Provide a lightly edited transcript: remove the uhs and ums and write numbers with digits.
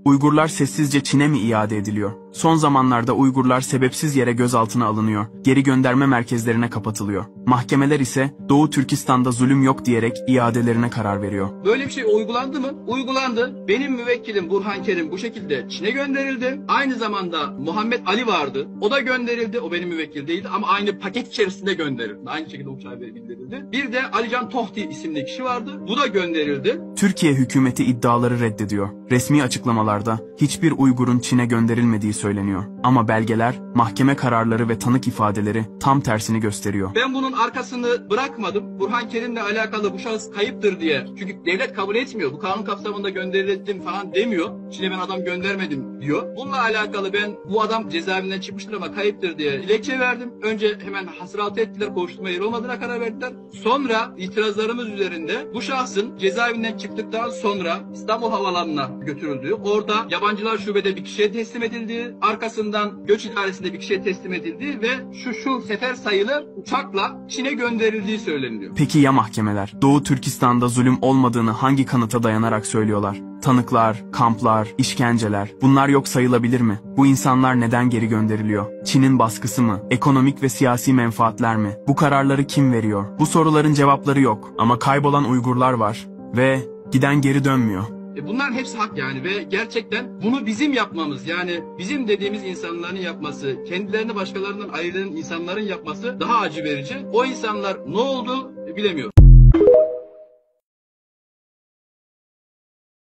Uygurlar sessizce Çin'e mi iade ediliyor? Son zamanlarda Uygurlar sebepsiz yere gözaltına alınıyor, geri gönderme merkezlerine kapatılıyor. Mahkemeler ise Doğu Türkistan'da zulüm yok diyerek iadelerine karar veriyor. Böyle bir şey uygulandı mı? Uygulandı. Benim müvekkilim Burhan Kerim bu şekilde Çin'e gönderildi. Aynı zamanda Muhammed Ali vardı. O da gönderildi. O benim müvekkil değildi ama aynı paket içerisinde gönderildi. Aynı şekilde uçağa gönderildi. Bir de Alican Tohti isimli kişi vardı. Bu da gönderildi. Türkiye hükümeti iddiaları reddediyor. Resmi açıklamalarda hiçbir Uygur'un Çin'e gönderilmediği söyleniyor. Ama belgeler, mahkeme kararları ve tanık ifadeleri tam tersini gösteriyor. Ben bunun arkasını bırakmadım. Burhan Kerim'le alakalı bu şahıs kayıptır diye. Çünkü devlet kabul etmiyor. Bu kanun kapsamında gönderildim falan demiyor. Çin'e ben adam göndermedim diyor. Bununla alakalı ben bu adam cezaevinden çıkmıştır ama kayıptır diye dilekçe verdim. Önce hemen hasıraltı ettiler. Kovuşturma yeri olmadığına karar verdiler. Sonra itirazlarımız üzerinde bu şahsın cezaevinden çıktıktan sonra İstanbul Havaalanı'na götürüldüğü, orada yabancılar şubede bir kişiye teslim edildiği, arkasından göç idaresinde bir kişiye teslim edildiği ve şu sefer sayılı uçakla Çin'e gönderildiği söyleniyor. Peki ya mahkemeler? Doğu Türkistan'da zulüm olmadığını hangi kanıta dayanarak söylüyorlar? Tanıklar, kamplar, işkenceler, bunlar yok sayılabilir mi? Bu insanlar neden geri gönderiliyor? Çin'in baskısı mı? Ekonomik ve siyasi menfaatler mi? Bu kararları kim veriyor? Bu soruların cevapları yok ama kaybolan Uygurlar var ve giden geri dönmüyor. Bunların hepsi hak yani ve gerçekten bunu bizim yapmamız, yani bizim dediğimiz insanların yapması, kendilerini başkalarından ayıran insanların yapması daha acı verici. O insanlar ne oldu bilemiyor.